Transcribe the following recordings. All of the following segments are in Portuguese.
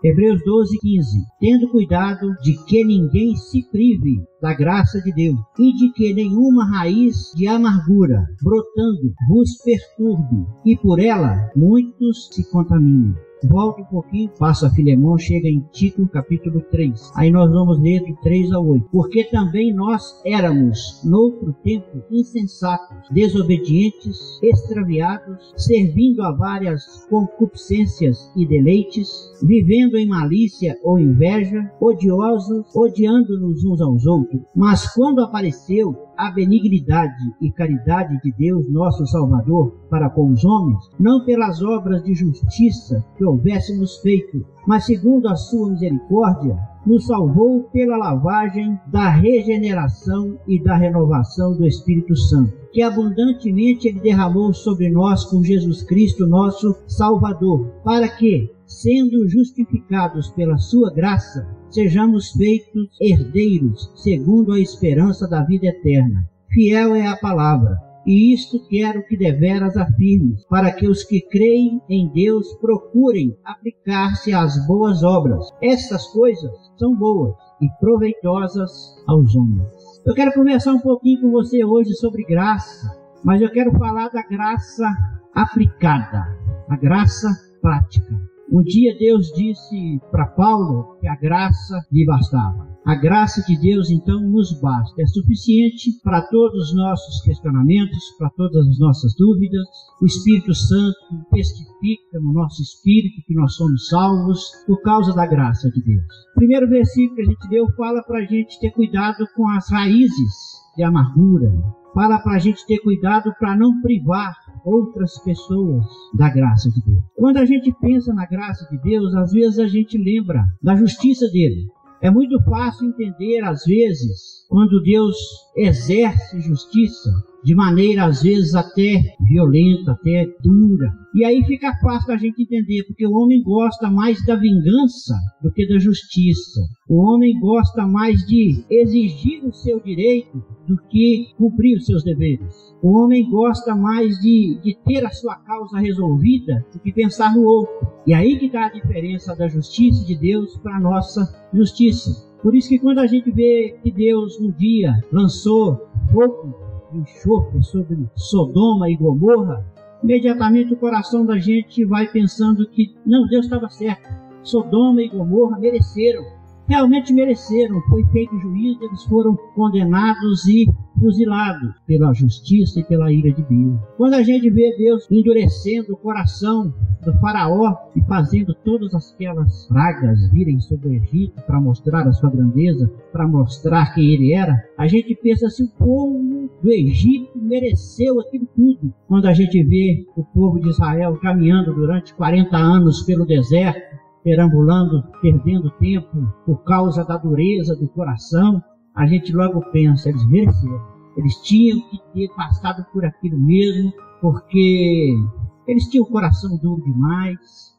Hebreus 12:15. Tendo cuidado de que ninguém se prive da graça de Deus, e de que nenhuma raiz de amargura, brotando, vos perturbe, e por ela muitos se contaminem. Volta um pouquinho, passa a Filemão, chega em Tito, capítulo 3. Aí nós vamos ler do 3 ao 8. Porque também nós éramos, noutro tempo, insensatos, desobedientes, extraviados, servindo a várias concupiscências e deleites, vivendo em malícia ou inveja, odiosos, odiando-nos uns aos outros. Mas quando apareceu a benignidade e caridade de Deus, nosso Salvador, para com os homens, não pelas obras de justiça que houvéssemos feito, mas segundo a sua misericórdia, nos salvou pela lavagem da regeneração e da renovação do Espírito Santo, que abundantemente Ele derramou sobre nós com Jesus Cristo, nosso Salvador, para que, sendo justificados pela sua graça, sejamos feitos herdeiros, segundo a esperança da vida eterna. Fiel é a palavra, e isto quero que deveras afirmes, para que os que creem em Deus procurem aplicar-se às boas obras. Estas coisas são boas e proveitosas aos homens. Eu quero conversar um pouquinho com você hoje sobre graça, mas eu quero falar da graça aplicada, a graça prática. Um dia Deus disse para Paulo que a graça lhe bastava. A graça de Deus, então, nos basta. É suficiente para todos os nossos questionamentos, para todas as nossas dúvidas. O Espírito Santo testifica no nosso espírito que nós somos salvos por causa da graça de Deus. O primeiro versículo que a gente leu fala para a gente ter cuidado com as raízes de amargura. Fala para a gente ter cuidado para não privar outras pessoas da graça de Deus. Quando a gente pensa na graça de Deus, às vezes a gente lembra da justiça dele. É muito fácil entender, às vezes, quando Deus exerce justiça de maneira, às vezes, até violenta, até dura. E aí fica fácil a gente entender, porque o homem gosta mais da vingança do que da justiça. O homem gosta mais de exigir o seu direito do que cumprir os seus deveres. O homem gosta mais de ter a sua causa resolvida do que pensar no outro. E aí que está a diferença da justiça de Deus para a nossa justiça. Por isso que quando a gente vê que Deus um dia lançou fogo e enxofre sobre Sodoma e Gomorra, imediatamente o coração da gente vai pensando que não, Deus estava certo. Sodoma e Gomorra mereceram, realmente mereceram. Foi feito juízo, eles foram condenados e fuzilados pela justiça e pela ira de Deus. Quando a gente vê Deus endurecendo o coração do faraó e fazendo todas aquelas pragas virem sobre o Egito para mostrar a sua grandeza, para mostrar quem ele era, a gente pensa assim, o povo do Egito mereceu aquilo tudo. Quando a gente vê o povo de Israel caminhando durante 40 anos pelo deserto, perambulando, perdendo tempo por causa da dureza do coração, a gente logo pensa, eles mereceram. Eles tinham que ter passado por aquilo mesmo, porque eles tinham o coração duro demais.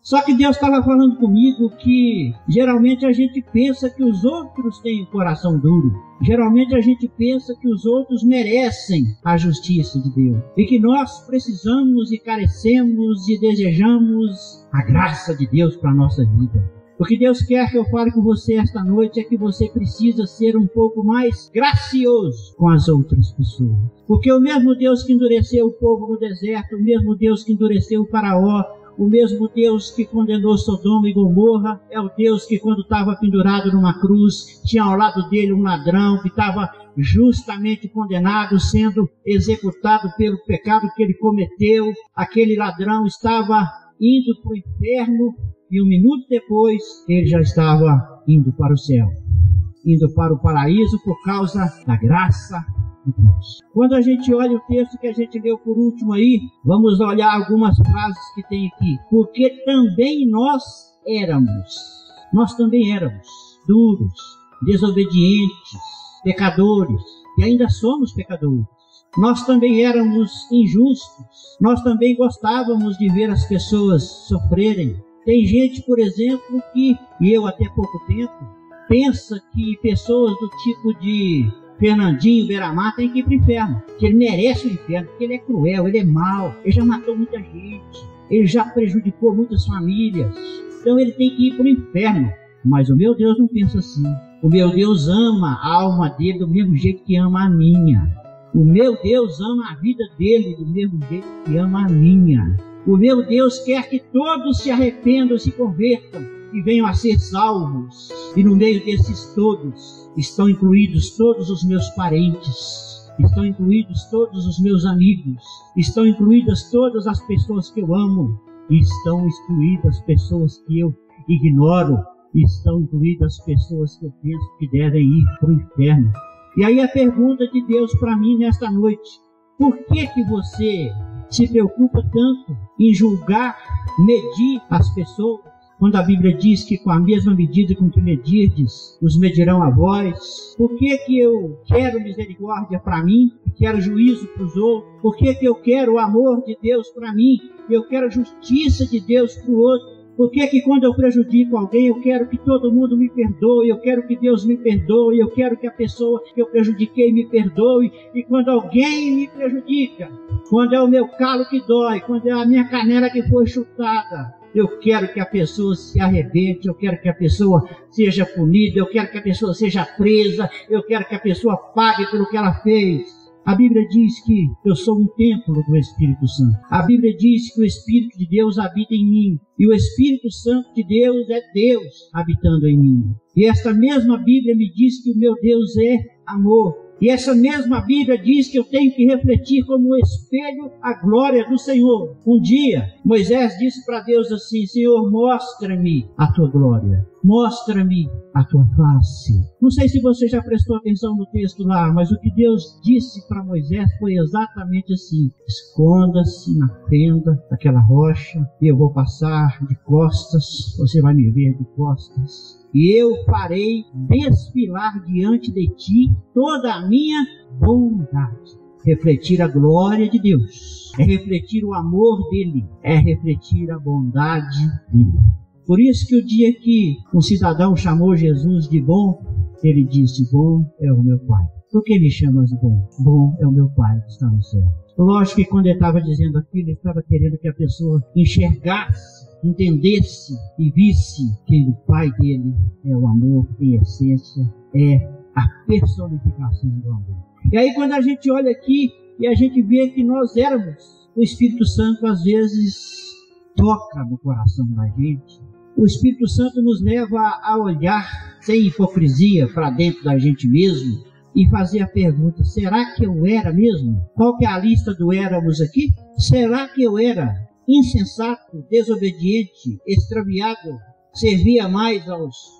Só que Deus estava falando comigo que geralmente a gente pensa que os outros têm o coração duro. Geralmente a gente pensa que os outros merecem a justiça de Deus. E que nós precisamos e carecemos e desejamos a graça de Deus para a nossa vida. O que Deus quer que eu fale com você esta noite é que você precisa ser um pouco mais gracioso com as outras pessoas. Porque o mesmo Deus que endureceu o povo no deserto, o mesmo Deus que endureceu o faraó, o mesmo Deus que condenou Sodoma e Gomorra, é o Deus que quando estava pendurado numa cruz, tinha ao lado dele um ladrão que estava justamente condenado, sendo executado pelo pecado que ele cometeu. Aquele ladrão estava indo para o inferno, e um minuto depois, ele já estava indo para o céu, indo para o paraíso por causa da graça de Deus. Quando a gente olha o texto que a gente leu por último aí, vamos olhar algumas frases que tem aqui. Porque também nós também éramos duros, desobedientes, pecadores, e ainda somos pecadores. Nós também éramos injustos, nós também gostávamos de ver as pessoas sofrerem. Tem gente, por exemplo, que, e eu até pouco tempo, pensa que pessoas do tipo de Fernandinho Beiramar têm que ir para o inferno, que ele merece o inferno, porque ele é cruel, ele é mau, ele já matou muita gente, ele já prejudicou muitas famílias. então ele tem que ir para o inferno. Mas o meu Deus não pensa assim. O meu Deus ama a alma dele do mesmo jeito que ama a minha. O meu Deus ama a vida dele do mesmo jeito que ama a minha. O meu Deus quer que todos se arrependam, se convertam e venham a ser salvos. E no meio desses todos estão incluídos todos os meus parentes, estão incluídos todos os meus amigos, estão incluídas todas as pessoas que eu amo, e estão excluídas pessoas que eu ignoro, estão incluídas pessoas que eu penso que devem ir para o inferno. E aí a pergunta de Deus para mim nesta noite: por que você se preocupa tanto em julgar, medir as pessoas, quando a Bíblia diz que com a mesma medida com que medirdes, os medirão a vós? Por que eu quero misericórdia para mim e quero juízo para os outros? Por que eu quero o amor de Deus para mim e eu quero a justiça de Deus para o outro? Por que quando eu prejudico alguém, eu quero que todo mundo me perdoe, eu quero que Deus me perdoe, eu quero que a pessoa que eu prejudiquei me perdoe, e quando alguém me prejudica, quando é o meu calo que dói, quando é a minha canela que foi chutada, eu quero que a pessoa se arrebente, eu quero que a pessoa seja punida, eu quero que a pessoa seja presa, eu quero que a pessoa pague pelo que ela fez. A Bíblia diz que eu sou um templo do Espírito Santo. A Bíblia diz que o Espírito de Deus habita em mim. E o Espírito Santo de Deus é Deus habitando em mim. E esta mesma Bíblia me diz que o meu Deus é amor. E essa mesma Bíblia diz que eu tenho que refletir como um espelho a glória do Senhor. Um dia, Moisés disse para Deus assim: Senhor, mostra-me a tua glória. Mostra-me a tua face. Não sei se você já prestou atenção no texto lá, mas o que Deus disse para Moisés foi exatamente assim: esconda-se na fenda daquela rocha e eu vou passar de costas, você vai me ver de costas. E eu farei desfilar diante de ti toda a minha bondade. Refletir a glória de Deus é refletir o amor dele, é refletir a bondade dele. Por isso que o dia que um cidadão chamou Jesus de bom, ele disse: bom é o meu Pai. Por que me chamas de bom? Bom é o meu Pai que está no céu. Lógico que quando ele estava dizendo aquilo, ele estava querendo que a pessoa enxergasse, entendesse e visse que o Pai dele é o amor, em essência, é a personificação do amor. E aí quando a gente olha aqui e a gente vê que nós éramos, o Espírito Santo às vezes toca no coração da gente. O Espírito Santo nos leva a olhar sem hipocrisia para dentro da gente mesmo e fazer a pergunta: será que eu era mesmo? Qual que é a lista do éramos aqui? Será que eu era insensato, desobediente, extraviado, servia mais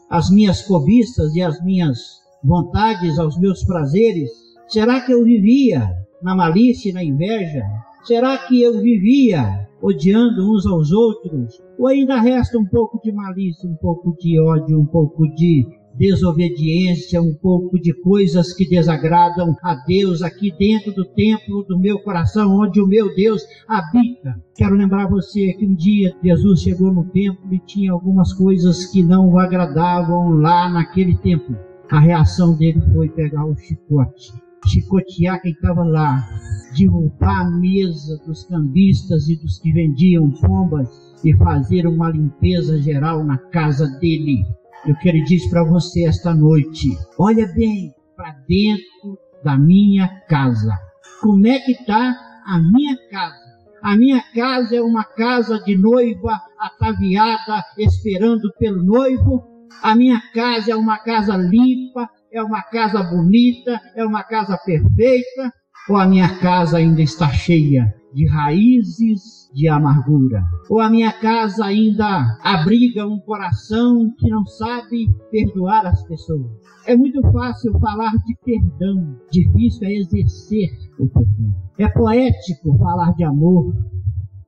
às minhas cobiças e às minhas vontades, aos meus prazeres? Será que eu vivia na malícia e na inveja? Será que eu vivia odiando uns aos outros? Ou ainda resta um pouco de malícia, um pouco de ódio, um pouco de desobediência, um pouco de coisas que desagradam a Deus aqui dentro do templo do meu coração, onde o meu Deus habita? Quero lembrar você que um dia Jesus chegou no templo e tinha algumas coisas que não o agradavam lá naquele templo. A reação dele foi pegar o chicote, chicotear quem estava lá, derrubar a mesa dos cambistas e dos que vendiam pombas e fazer uma limpeza geral na casa dele. Eu quero dizer para você esta noite: olha bem para dentro da minha casa. Como é que está a minha casa? A minha casa é uma casa de noiva ataviada, esperando pelo noivo. A minha casa é uma casa limpa, é uma casa bonita, é uma casa perfeita. Ou a minha casa ainda está cheia de raízes de amargura? Ou a minha casa ainda abriga um coração que não sabe perdoar as pessoas? É muito fácil falar de perdão, difícil é exercer o perdão. É poético falar de amor,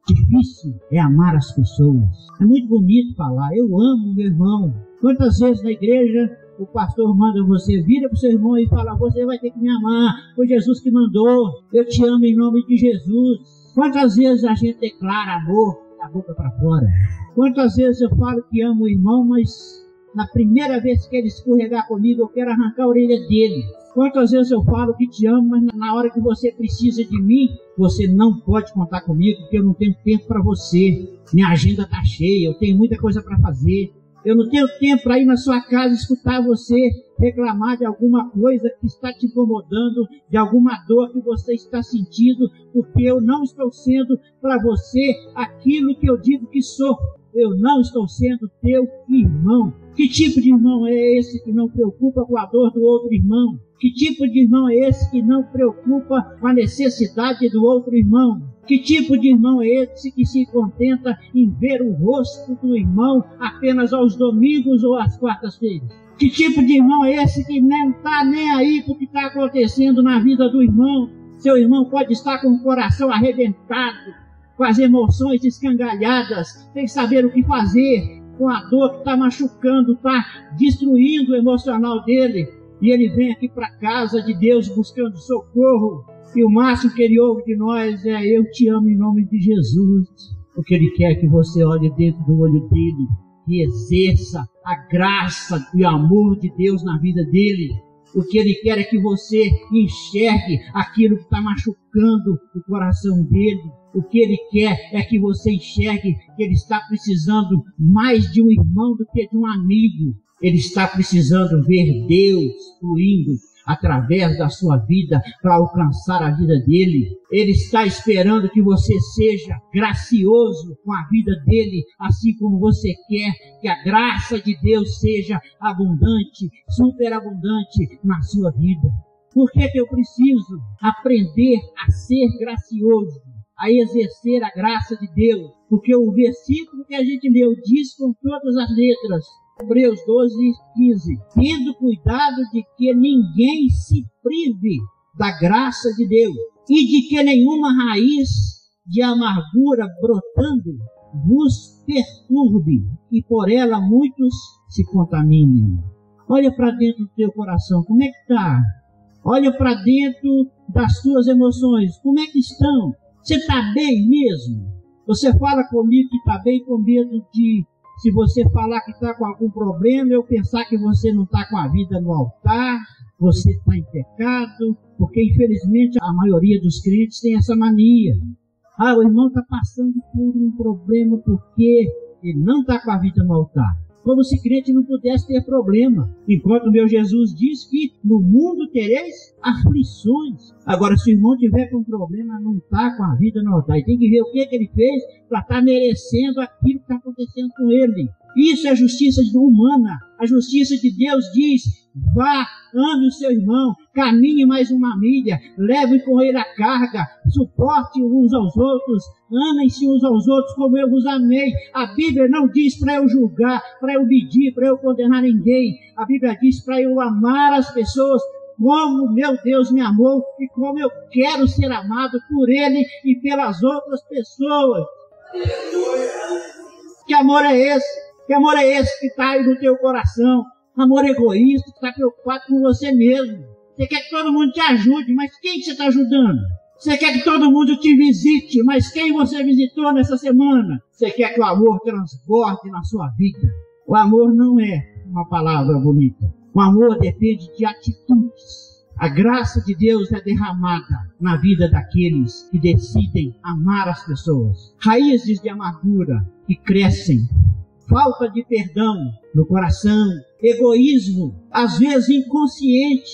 difícil é amar as pessoas. É muito bonito falar: eu amo meu irmão. Quantas vezes na igreja o pastor manda você, vira para o seu irmão e fala: você vai ter que me amar, foi Jesus que mandou, eu te amo em nome de Jesus. Quantas vezes a gente declara amor da boca para fora? Quantas vezes eu falo que amo o irmão, mas Na primeira vez que ele escorregar comigo, eu quero arrancar a orelha dele. Quantas vezes eu falo que te amo, mas na hora que você precisa de mim, você não pode contar comigo, porque eu não tenho tempo para você. Minha agenda está cheia, eu tenho muita coisa para fazer. Eu não tenho tempo para ir na sua casa escutar você reclamar de alguma coisa que está te incomodando, de alguma dor que você está sentindo, porque eu não estou sendo para você aquilo que eu digo que sou. Eu não estou sendo teu irmão. Que tipo de irmão é esse que não preocupa com a dor do outro irmão? Que tipo de irmão é esse que não preocupa com a necessidade do outro irmão? Que tipo de irmão é esse que se contenta em ver o rosto do irmão apenas aos domingos ou às quartas-feiras? Que tipo de irmão é esse que não está nem aí com o que está acontecendo na vida do irmão? Seu irmão pode estar com o coração arrebentado, com as emoções escangalhadas, sem saber o que fazer, com a dor que está machucando, está destruindo o emocional dele. E ele vem aqui para a casa de Deus buscando socorro. E o máximo que ele ouve de nós é: eu te amo em nome de Jesus. Porque ele quer que você olhe dentro do olho dele e exerça a graça e o amor de Deus na vida dele. O que ele quer é que você enxergue aquilo que está machucando o coração dele. O que ele quer é que você enxergue que ele está precisando mais de um irmão do que de um amigo. Ele está precisando ver Deus fluindo através da sua vida para alcançar a vida dele. Ele está esperando que você seja gracioso com a vida dele, assim como você quer que a graça de Deus seja abundante, superabundante na sua vida. Por que eu preciso aprender a ser gracioso, a exercer a graça de Deus? Porque o versículo que a gente leu diz com todas as letras, Hebreus 12:15, tendo cuidado de que ninguém se prive da graça de Deus e de que nenhuma raiz de amargura brotando vos perturbe e por ela muitos se contaminem. Olha para dentro do teu coração, como é que está? Olha para dentro das tuas emoções, como é que estão? Você está bem mesmo? Você fala comigo que está bem, com medo de, se você falar que está com algum problema, eu pensar que você não está com a vida no altar, você está em pecado, porque infelizmente a maioria dos crentes tem essa mania. Ah, o irmão está passando por um problema porque ele não está com a vida no altar. Como se crente não pudesse ter problema. Enquanto o meu Jesus diz que no mundo tereis aflições. Agora, se o irmão tiver com problema, não está com a vida no altar. E tem que ver o que ele fez para estar merecendo aquilo que está acontecendo com ele. Isso é justiça humana. A justiça de Deus diz: vá, ame o seu irmão, caminhe mais uma milha, leve com ele a carga, suporte uns aos outros, amem-se uns aos outros como eu vos amei. A Bíblia não diz para eu julgar, para eu medir, para eu condenar ninguém. A Bíblia diz para eu amar as pessoas como meu Deus me amou e como eu quero ser amado por Ele e pelas outras pessoas. Que amor é esse? Que amor é esse que está aí no teu coração? Amor egoísta, que está preocupado com você mesmo. Você quer que todo mundo te ajude, mas quem que você está ajudando? Você quer que todo mundo te visite, mas quem você visitou nessa semana? Você quer que o amor transborde na sua vida. O amor não é uma palavra bonita. O amor depende de atitudes. A graça de Deus é derramada na vida daqueles que decidem amar as pessoas. Raízes de amargura que crescem, falta de perdão no coração, egoísmo, às vezes inconsciente.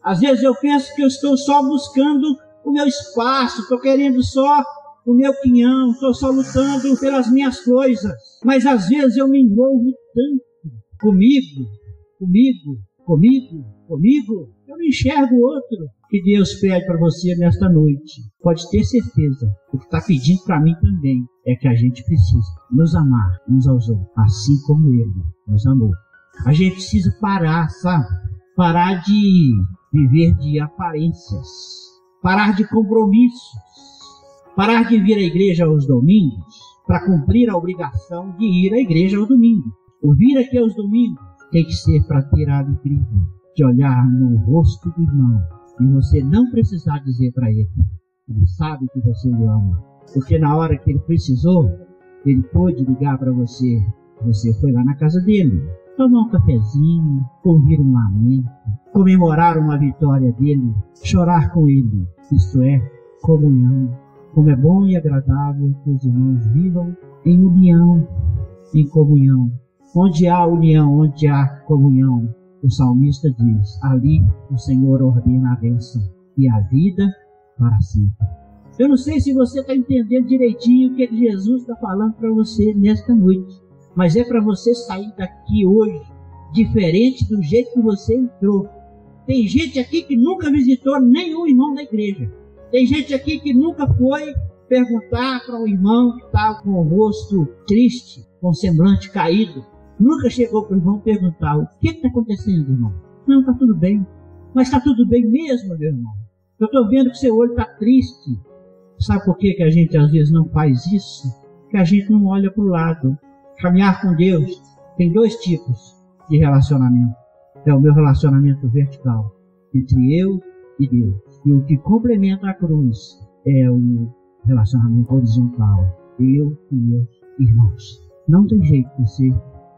Às vezes eu penso que eu estou só buscando o meu espaço, estou querendo só o meu quinhão, estou só lutando pelas minhas coisas. Mas às vezes eu me envolvo tanto comigo. Eu não enxergo o outro. Que Deus pede para você nesta noite, pode ter certeza, o que está pedindo para mim também é que a gente precisa nos amar uns aos outros, assim como Ele nos amou. A gente precisa parar, sabe? Parar de viver de aparências, parar de compromissos, parar de vir à igreja aos domingos para cumprir a obrigação de ir à igreja ao domingo. O vir aqui aos domingos tem que ser para ter a alegria de olhar no rosto do irmão e você não precisar dizer para ele. Ele sabe que você o ama, porque na hora que ele precisou, ele pôde ligar para você. Você foi lá na casa dele. tomar um cafezinho, ouvir um lamento, comemorar uma vitória dele, chorar com ele, isto é, comunhão. Como é bom e agradável que os irmãos vivam em união, em comunhão. Onde há união, onde há comunhão, o salmista diz, ali o Senhor ordena a bênção e a vida para sempre. Eu não sei se você está entendendo direitinho o que Jesus está falando para você nesta noite, mas é para você sair daqui hoje diferente do jeito que você entrou. Tem gente aqui que nunca visitou nenhum irmão da igreja. Tem gente aqui que nunca foi perguntar para o irmão que estava com o rosto triste, com o semblante caído. Nunca chegou para o irmão perguntar, o que está acontecendo, irmão? Não, está tudo bem. Mas está tudo bem mesmo, meu irmão. Eu estou vendo que seu olho está triste. Sabe por que a gente às vezes não faz isso? Que a gente não olha para o lado. Caminhar com Deus tem dois tipos de relacionamento. É o meu relacionamento vertical, entre eu e Deus. E o que complementa a cruz é o relacionamento horizontal, eu e meus irmãos. Não tem jeito de você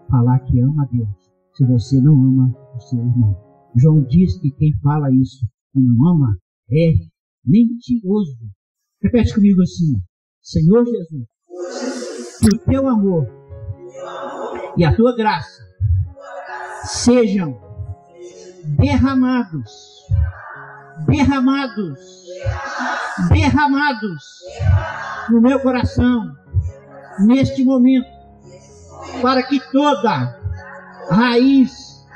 falar que ama a Deus se você não ama o seu irmão. João diz que quem fala isso e não ama é mentiroso. Repete comigo assim: Senhor Jesus, que o teu amor e a tua graça sejam derramados no meu coração neste momento, para que toda raiz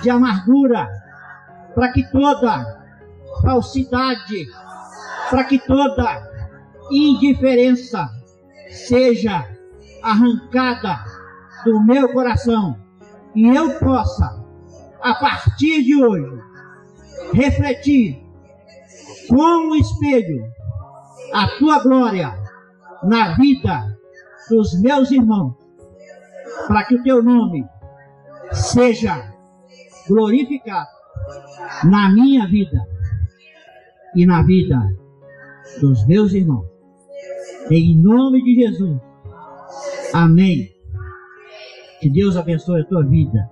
de amargura, para que toda falsidade, para que toda indiferença seja arrancada do meu coração e eu possa, a partir de hoje, refletir com o espelho a tua glória na vida dos meus irmãos, para que o teu nome seja glorificado na minha vida e na vida dos meus irmãos. Em nome de Jesus. Amém. Que Deus abençoe a tua vida.